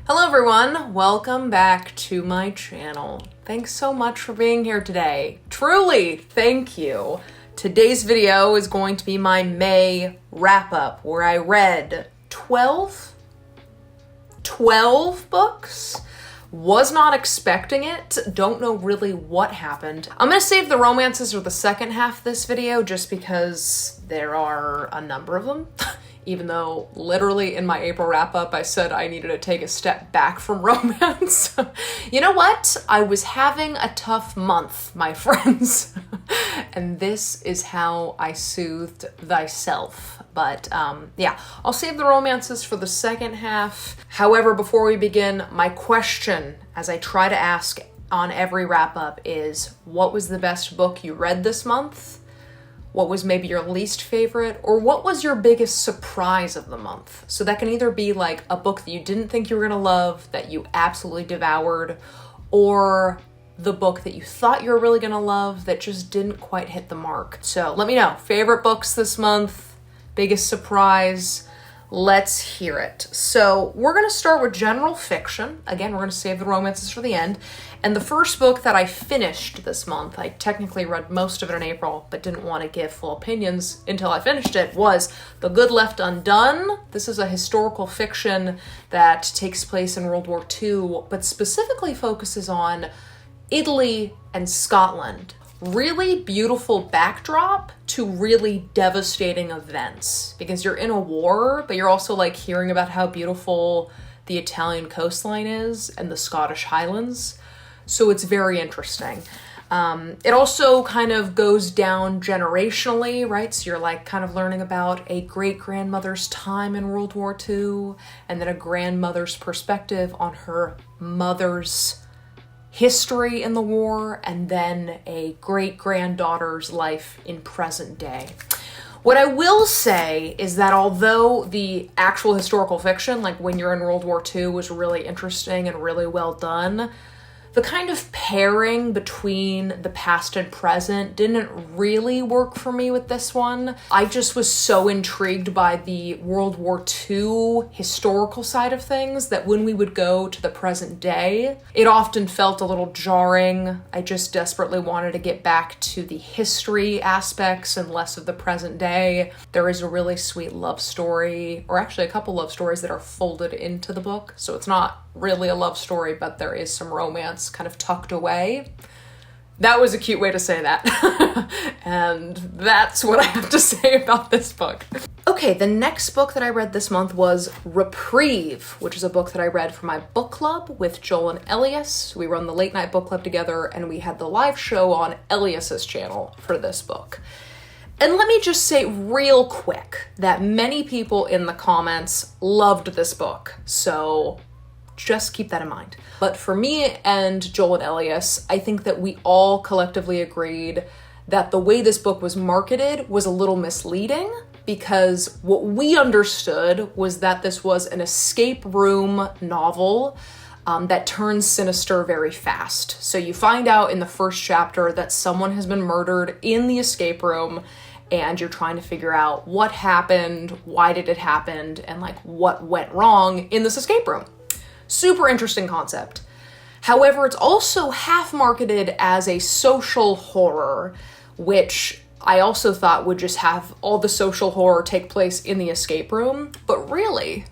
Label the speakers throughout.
Speaker 1: Hello everyone, welcome back to my channel. Thanks so much for being here today. Truly, thank you. Today's video is going to be my May wrap-up where I read 12 books. Was not expecting it. Don't know really what happened. I'm gonna save the romances for the second half of this video just because there are a number of them. Even though literally in my April wrap-up, I said I needed to take a step back from romance. You know what? I was having a tough month, my friends. And this is how I soothed thyself. But yeah, I'll save the romances for the second half. However, before we begin, my question, as I try to ask on every wrap-up, is what was the best book you read this month? What was maybe your least favorite, or what was your biggest surprise of the month? So that can either be like a book that you didn't think you were gonna love, that you absolutely devoured, or the book that you thought you were really gonna love that just didn't quite hit the mark. So let me know, favorite books this month, biggest surprise, let's hear it. So we're gonna start with general fiction. Again, we're gonna save the romances for the end. And the first book that I finished this month, I technically read most of it in April, but didn't want to give full opinions until I finished it, was The Good Left Undone. This is a historical fiction that takes place in World War II, but specifically focuses on Italy and Scotland. Really beautiful backdrop to really devastating events, because you're in a war, but you're also like hearing about how beautiful the Italian coastline is and the Scottish Highlands. So it's very interesting. It also kind of goes down generationally, right? So you're like kind of learning about a great-grandmother's time in World War II, and then a grandmother's perspective on her mother's history in the war, and then a great-granddaughter's life in present day. What I will say is that although the actual historical fiction, like when you're in World War II, was really interesting and really well done, the kind of pairing between the past and present didn't really work for me with this one. I just was so intrigued by the World War II historical side of things that when we would go to the present day, it often felt a little jarring. I just desperately wanted to get back to the history aspects and less of the present day. There is a really sweet love story, or actually a couple love stories that are folded into the book. So it's not really a love story, but there is some romance kind of tucked away. That was a cute way to say that. And that's what I have to say about this book. Okay, the next book that I read this month was Reprieve, which is a book that I read for my book club with Joel and Elias. We run the late night book club together, and we had the live show on Elias's channel for this book. And let me just say real quick that many people in the comments loved this book, so just keep that in mind. But for me and Joel and Elias, I think that we all collectively agreed that the way this book was marketed was a little misleading, because what we understood was that this was an escape room novel that turns sinister very fast. So you find out in the first chapter that someone has been murdered in the escape room, and you're trying to figure out what happened, why did it happen, and like what went wrong in this escape room. Super interesting concept. However, it's also half marketed as a social horror, which I also thought would just have all the social horror take place in the escape room. But really,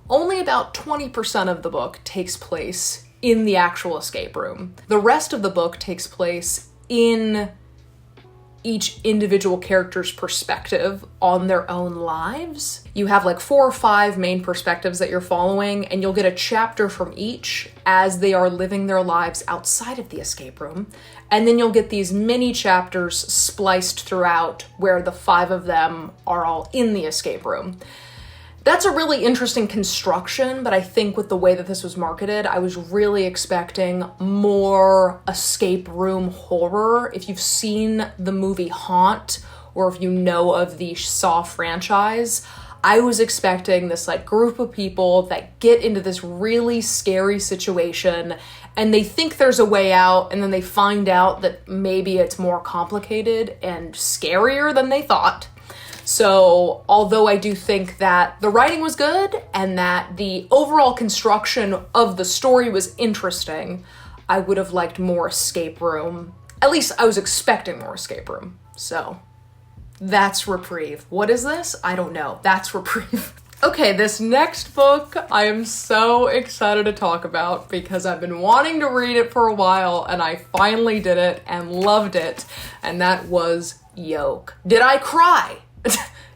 Speaker 1: only about 20% of the book takes place in the actual escape room. The rest of the book takes place in each individual character's perspective on their own lives. You have like 4 or 5 main perspectives that you're following, and you'll get a chapter from each as they are living their lives outside of the escape room. And then you'll get these mini chapters spliced throughout where the 5 of them are all in the escape room. That's a really interesting construction, but I think with the way that this was marketed, I was really expecting more escape room horror. If you've seen the movie Haunt, or if you know of the Saw franchise, I was expecting this like group of people that get into this really scary situation and they think there's a way out, and then they find out that maybe it's more complicated and scarier than they thought. So although I do think that the writing was good and that the overall construction of the story was interesting, I would have liked more escape room. At least I was expecting more escape room. So that's Reprieve. What is this? I don't know. That's Reprieve. Okay, this next book I am so excited to talk about because I've been wanting to read it for a while and I finally did it and loved it, and that was Yolk. Did I cry?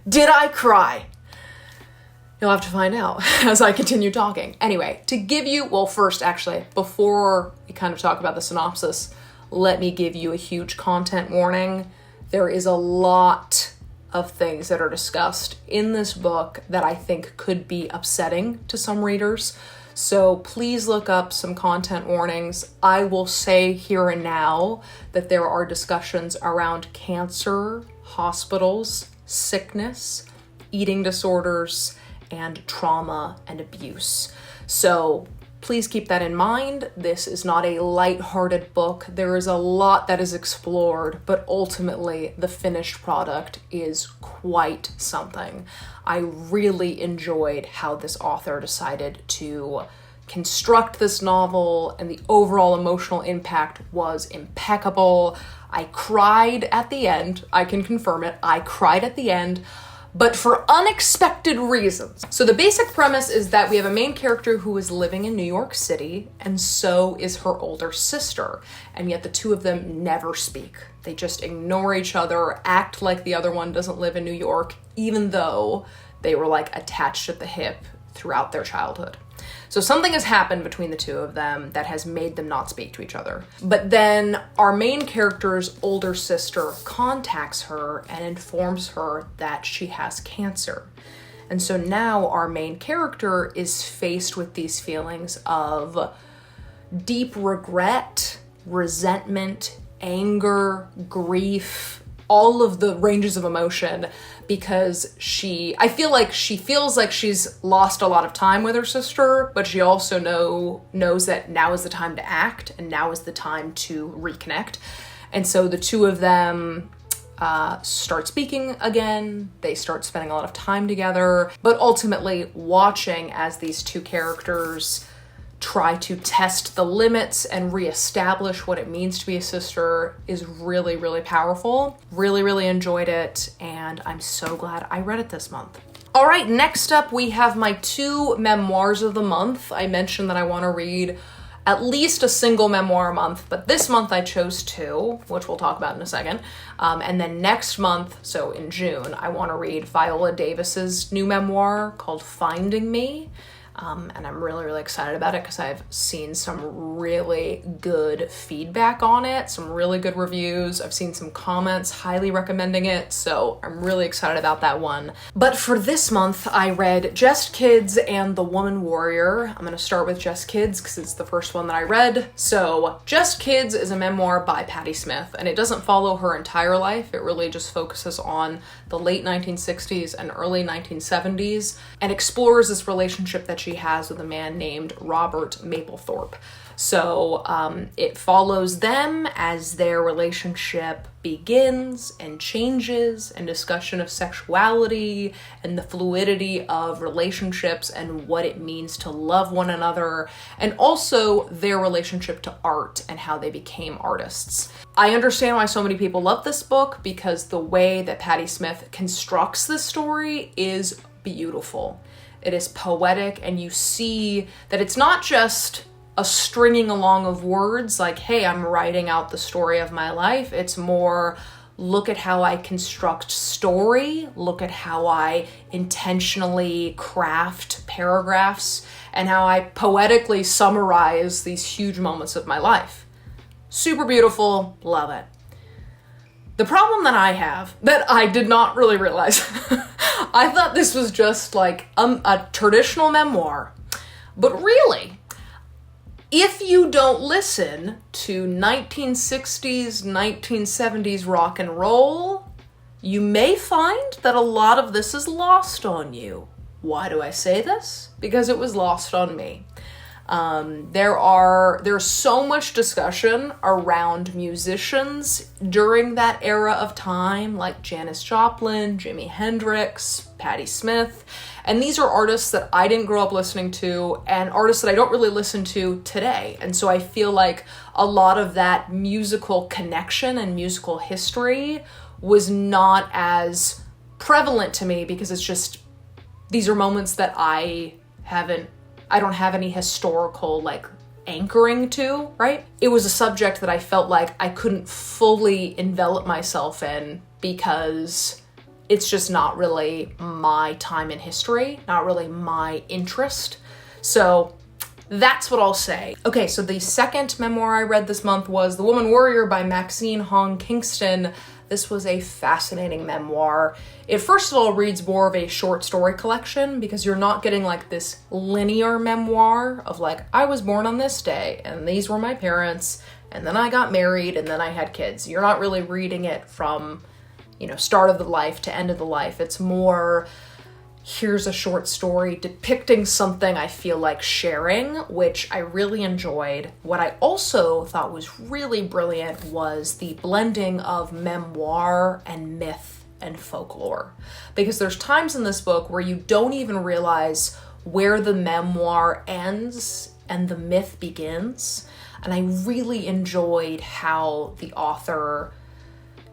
Speaker 1: Did I cry? You'll have to find out as I continue talking. Anyway, to give you, well, first actually, before we kind of talk about the synopsis, let me give you a huge content warning. There is a lot of things that are discussed in this book that I think could be upsetting to some readers. So please look up some content warnings. I will say here and now that there are discussions around cancer, hospitals, sickness, eating disorders, and trauma and abuse. So please keep that in mind. This is not a lighthearted book. There is a lot that is explored, but ultimately the finished product is quite something. I really enjoyed how this author decided to construct this novel, and the overall emotional impact was impeccable. I cried at the end. I can confirm it. I cried at the end, but for unexpected reasons. So the basic premise is that we have a main character who is living in New York City, and so is her older sister, and yet the two of them never speak. They just ignore each other, act like the other one doesn't live in New York, even though they were like attached at the hip throughout their childhood. So something has happened between the two of them that has made them not speak to each other. But then our main character's older sister contacts her and informs her that she has cancer. And so now our main character is faced with these feelings of deep regret, resentment, anger, grief, all of the ranges of emotion, because I feel like she feels like she's lost a lot of time with her sister, but she also knows that now is the time to act and now is the time to reconnect. And so the two of them start speaking again. They start spending a lot of time together, but ultimately watching as these two characters try to test the limits and reestablish what it means to be a sister is really, really powerful. Really, really enjoyed it, and I'm so glad I read it this month. All right, next up we have my 2 memoirs of the month. I mentioned that I want to read at least a single memoir a month, but this month I chose 2, which we'll talk about in a second. And then next month, so in June, I want to read Viola Davis's new memoir called Finding Me. And I'm really, really excited about it because I've seen some really good feedback on it, some really good reviews. I've seen some comments highly recommending it, so I'm really excited about that one. But for this month, I read Just Kids and The Woman Warrior. I'm going to start with Just Kids because it's the first one that I read. So Just Kids is a memoir by Patti Smith, and it doesn't follow her entire life. It really just focuses on the late 1960s and early 1970s and explores this relationship that she has with a man named Robert Mapplethorpe. So it follows them as their relationship begins and changes, and discussion of sexuality and the fluidity of relationships and what it means to love one another, and also their relationship to art and how they became artists. I understand why so many people love this book because the way that Patti Smith constructs this story is beautiful. It is poetic, and you see that it's not just a stringing along of words like, hey, I'm writing out the story of my life. It's more, look at how I construct story, look at how I intentionally craft paragraphs, and how I poetically summarize these huge moments of my life. Super beautiful, love it. The problem that I have, that I did not really realize, I thought this was just like a traditional memoir, but really, if you don't listen to 1960s, 1970s rock and roll, you may find that a lot of this is lost on you. Why do I say this? Because it was lost on me. There's so much discussion around musicians during that era of time, like Janis Joplin, Jimi Hendrix, Patti Smith. And these are artists that I didn't grow up listening to and artists that I don't really listen to today. And so I feel like a lot of that musical connection and musical history was not as prevalent to me because it's just, these are moments that I don't have any historical like anchoring to, right? It was a subject that I felt like I couldn't fully envelop myself in because it's just not really my time in history, not really my interest. So that's what I'll say. Okay, so the second memoir I read this month was The Woman Warrior by Maxine Hong Kingston. This was a fascinating memoir. It first of all reads more of a short story collection because you're not getting like this linear memoir of like, I was born on this day and these were my parents and then I got married and then I had kids. You're not really reading it from, start of the life to end of the life. It's more, here's a short story depicting something I feel like sharing, which I really enjoyed. What I also thought was really brilliant was the blending of memoir and myth and folklore. Because there's times in this book where you don't even realize where the memoir ends and the myth begins. And I really enjoyed how the author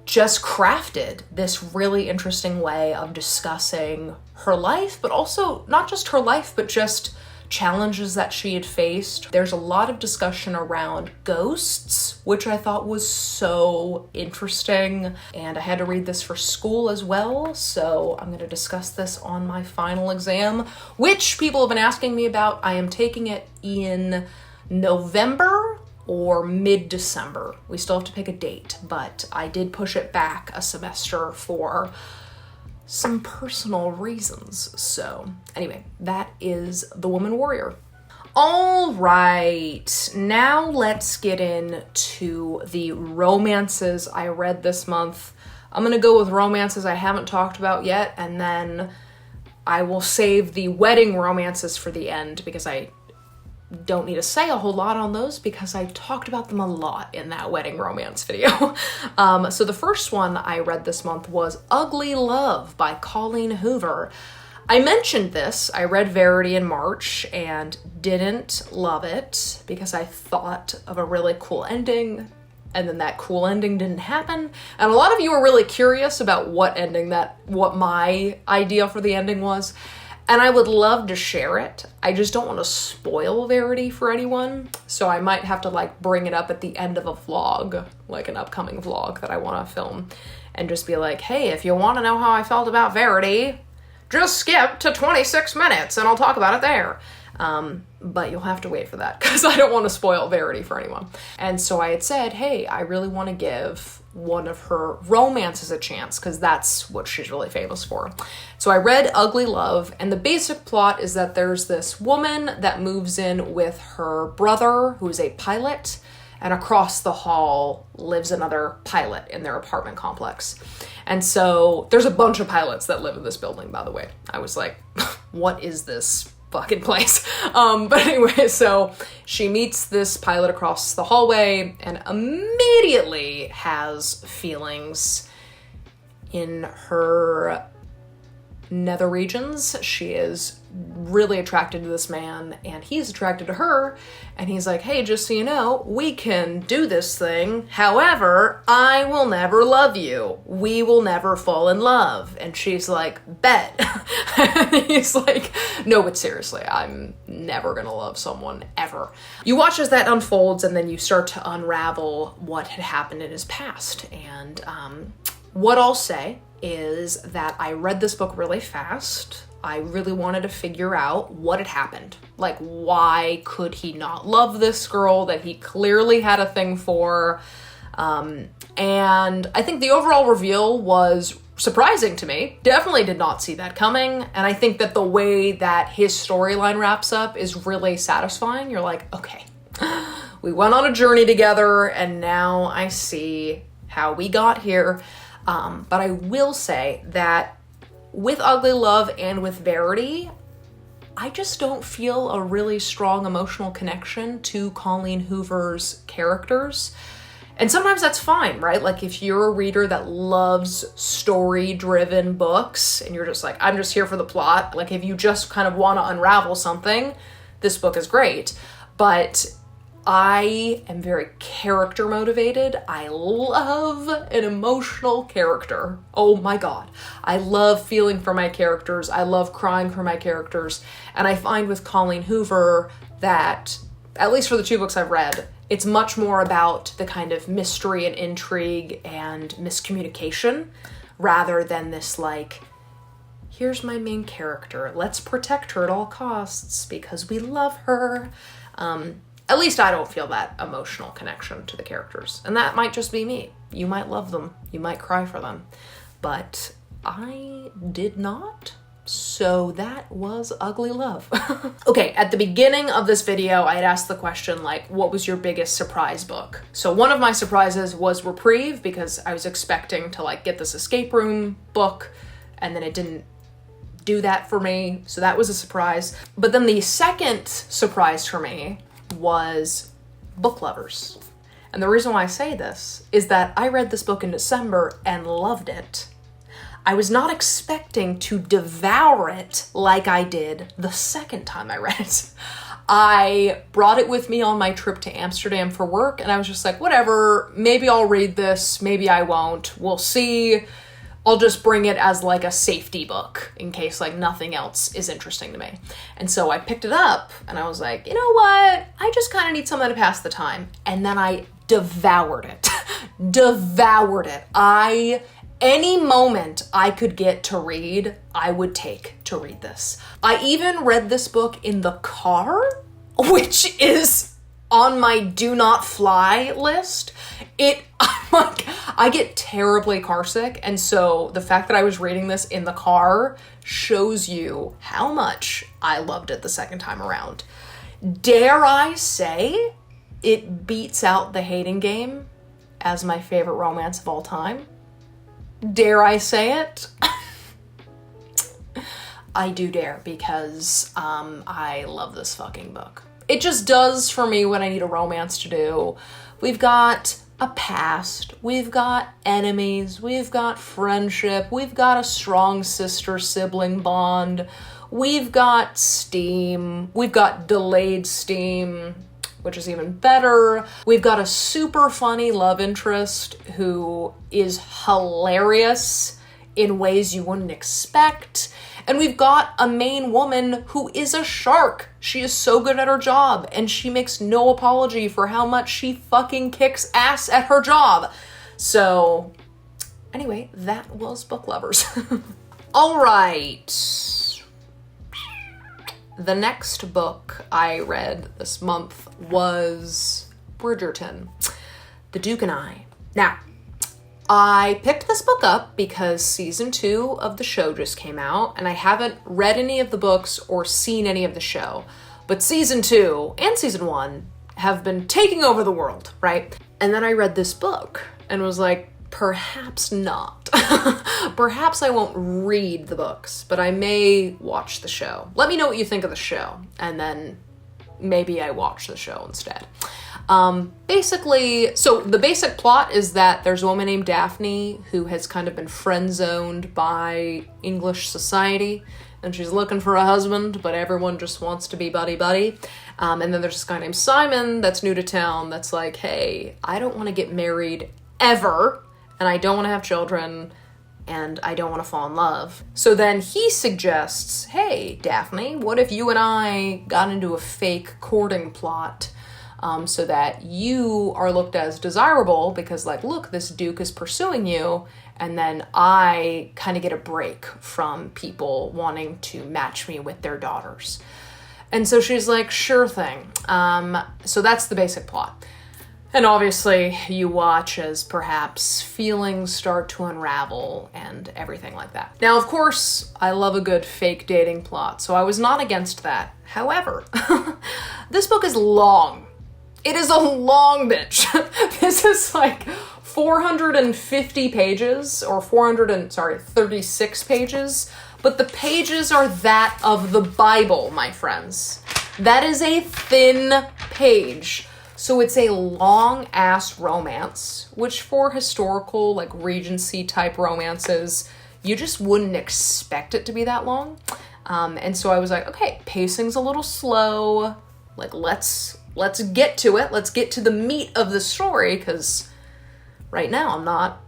Speaker 1: just crafted this really interesting way of discussing her life, but also not just her life, but just challenges that she had faced. There's a lot of discussion around ghosts, which I thought was so interesting. And I had to read this for school as well, so I'm going to discuss this on my final exam, which people have been asking me about. I am taking it in November or mid-December. We still have to pick a date, but I did push it back a semester for some personal reasons. So anyway, that is The Woman Warrior. All right, now let's get into the romances I read this month. I'm gonna go with romances I haven't talked about yet, and then I will save the wedding romances for the end because I don't need to say a whole lot on those because I talked about them a lot in that wedding romance video. So the first one I read this month was Ugly Love by Colleen Hoover. I mentioned this. I read Verity in March and didn't love it because I thought of a really cool ending, and then that cool ending didn't happen. And a lot of you were really curious about what my idea for the ending was. And I would love to share it. I just don't want to spoil Verity for anyone. So I might have to like bring it up at the end of a vlog, like an upcoming vlog that I want to film, and just be like, hey, if you want to know how I felt about Verity, just skip to 26 minutes and I'll talk about it there. But you'll have to wait for that because I don't want to spoil Verity for anyone. And so I had said, hey, I really want to give one of her romances a chance because that's what she's really famous for. So I read Ugly Love, and the basic plot is that there's this woman that moves in with her brother who's a pilot, and across the hall lives another pilot in their apartment complex. And so there's a bunch of pilots that live in this building, by the way. I was like, what is this fucking place? But anyway, so she meets this pilot across the hallway and immediately has feelings in her nether regions. She is really attracted to this man and he's attracted to her, and he's like, hey, just so you know, we can do this thing. However, I will never love you. We will never fall in love. And she's like, bet. And he's like, no, but seriously, I'm never gonna love someone ever. You watch as that unfolds, and then you start to unravel what had happened in his past. And what I'll say is that I read this book really fast. I really wanted to figure out what had happened. Like, why could he not love this girl that he clearly had a thing for? And I think the overall reveal was surprising to me. Definitely did not see that coming. And I think that the way that his storyline wraps up is really satisfying. You're like, okay, we went on a journey together and now I see how we got here. But I will say that with Ugly Love and with Verity, I just don't feel a really strong emotional connection to Colleen Hoover's characters. And sometimes that's fine, right? Like if you're a reader that loves story-driven books and you're just like, I'm just here for the plot, like if you just kind of want to unravel something, this book is great. But I am very character motivated. I love an emotional character. Oh my God. I love feeling for my characters. I love crying for my characters. And I find with Colleen Hoover that, at least for the 2 books I've read, it's much more about the kind of mystery and intrigue and miscommunication rather than this like, here's my main character. Let's protect her at all costs because we love her. At least I don't feel that emotional connection to the characters. And that might just be me. You might love them. You might cry for them. But I did not. So that was ugly love. Okay, at the beginning of this video, I had asked the question, like, what was your biggest surprise book? So one of my surprises was Reprieve, because I was expecting to, like, get this escape room book, and then it didn't do that for me. So that was a surprise. But then the second surprise for me was Book Lovers. And the reason why I say this is that I read this book in December and loved it. I was not expecting to devour it like I did the second time I read it. I brought it with me on my trip to Amsterdam for work, and I was just like, whatever, maybe I'll read this, maybe I won't, we'll see. I'll just bring it as like a safety book in case like nothing else is interesting to me. And so I picked it up and I was like, you know what? I just kind of need something to pass the time. And then I devoured it. Devoured it. Any moment I could get to read, I would take to read this. I even read this book in the car, which is on my do not fly list. I get terribly carsick, and so the fact that I was reading this in the car shows you how much I loved it the second time around. Dare I say, it beats out The Hating Game as my favorite romance of all time. Dare I say it? I do dare, because I love this fucking book. It just does for me what I need a romance to do. We've got a past, we've got enemies, we've got friendship, we've got a strong sister-sibling bond, we've got steam, we've got delayed steam, which is even better. We've got a super funny love interest who is hilarious in ways you wouldn't expect. And we've got a main woman who is a shark. She is so good at her job, and she makes no apology for how much she fucking kicks ass at her job. So, anyway, that was Book Lovers. All right. The next book I read this month was Bridgerton, The Duke and I. Now, I picked this book up because season 2 of the show just came out, and I haven't read any of the books or seen any of the show. But season 2 and season 1 have been taking over the world, right? And then I read this book and was like, perhaps not. Perhaps I won't read the books, but I may watch the show. Let me know what you think of the show, and then maybe I watch the show instead. Basically, so the basic plot is that there's a woman named Daphne who has kind of been friend-zoned by English society, and she's looking for a husband, but everyone just wants to be buddy-buddy. And then there's this guy named Simon that's new to town that's like, hey, I don't want to get married ever, and I don't want to have children, and I don't want to fall in love. So then he suggests, hey, Daphne, what if you and I got into a fake courting plot so that you are looked as desirable because, like, look, this duke is pursuing you, and then I kind of get a break from people wanting to match me with their daughters. And so she's like, sure thing. So that's the basic plot. And obviously you watch as perhaps feelings start to unravel and everything like that. Now, of course, I love a good fake dating plot, so I was not against that. However, this book is long. It is a long bitch. This is like 450 pages, or 36 pages, but the pages are that of the Bible, my friends. That is a thin page. So it's a long-ass romance, which for historical, like Regency-type romances, you just wouldn't expect it to be that long. And so I was like, okay, pacing's a little slow. Like, let's get to it. Let's get to the meat of the story, because right now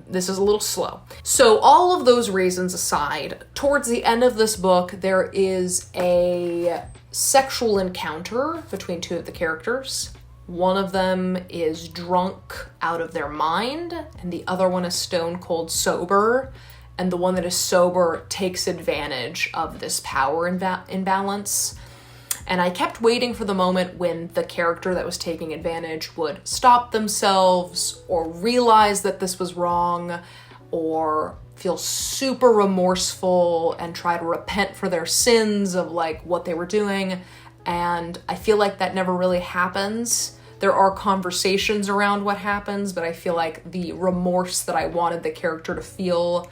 Speaker 1: this is a little slow. So all of those reasons aside, towards the end of this book, there is a sexual encounter between two of the characters. One of them is drunk out of their mind, and the other one is stone cold sober. And the one that is sober takes advantage of this power imbalance. And I kept waiting for the moment when the character that was taking advantage would stop themselves or realize that this was wrong or feel super remorseful and try to repent for their sins of like what they were doing. And I feel like that never really happens. There are conversations around what happens, but I feel like the remorse that I wanted the character to feel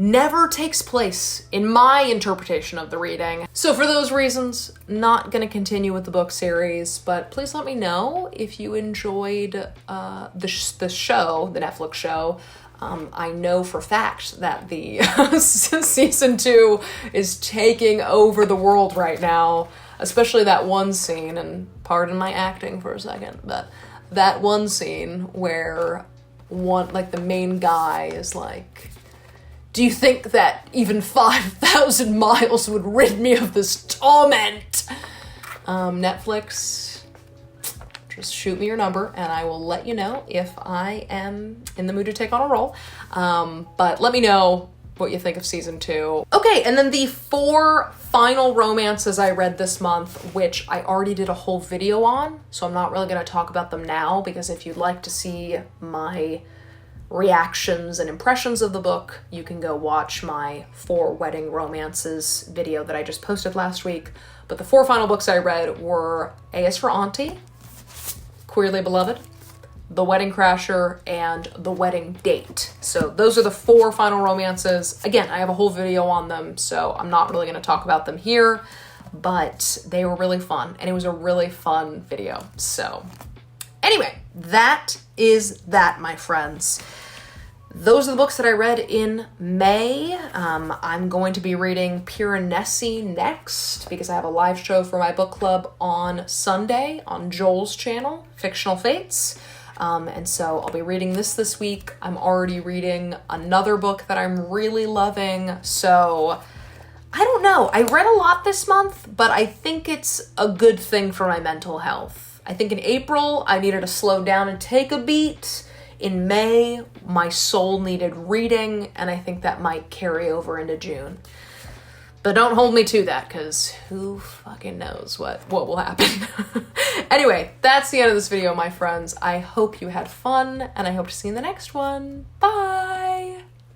Speaker 1: never takes place in my interpretation of the reading. So for those reasons, not gonna continue with the book series, but please let me know if you enjoyed the show, the Netflix show. I know for fact that the season 2 is taking over the world right now, especially that one scene, and pardon my acting for a second, but that one scene where the main guy is like, do you think that even 5,000 miles would rid me of this torment? Netflix, just shoot me your number and I will let you know if I am in the mood to take on a role. But let me know what you think of season 2. Okay, and then the 4 final romances I read this month, which I already did a whole video on, so I'm not really going to talk about them now, because if you'd like to see my reactions and impressions of the book, you can go watch my 4 wedding romances video that I just posted last week. But the 4 final books I read were A is for Auntie, Queerly Beloved, The Wedding Crasher, and The Wedding Date. So those are the 4 final romances. Again, I have a whole video on them, so I'm not really going to talk about them here, but they were really fun, and it was a really fun video. So anyway, that is that, my friends. Those are the books that I read in May. I'm going to be reading Piranesi next, because I have a live show for my book club on Sunday on Joel's channel, Fictional Fates. And so I'll be reading this week. I'm already reading another book that I'm really loving. So I don't know. I read a lot this month, but I think it's a good thing for my mental health. I think in April, I needed to slow down and take a beat. In May, my soul needed reading, and I think that might carry over into June. But don't hold me to that, because who fucking knows what will happen. Anyway, that's the end of this video, my friends. I hope you had fun, and I hope to see you in the next one. Bye!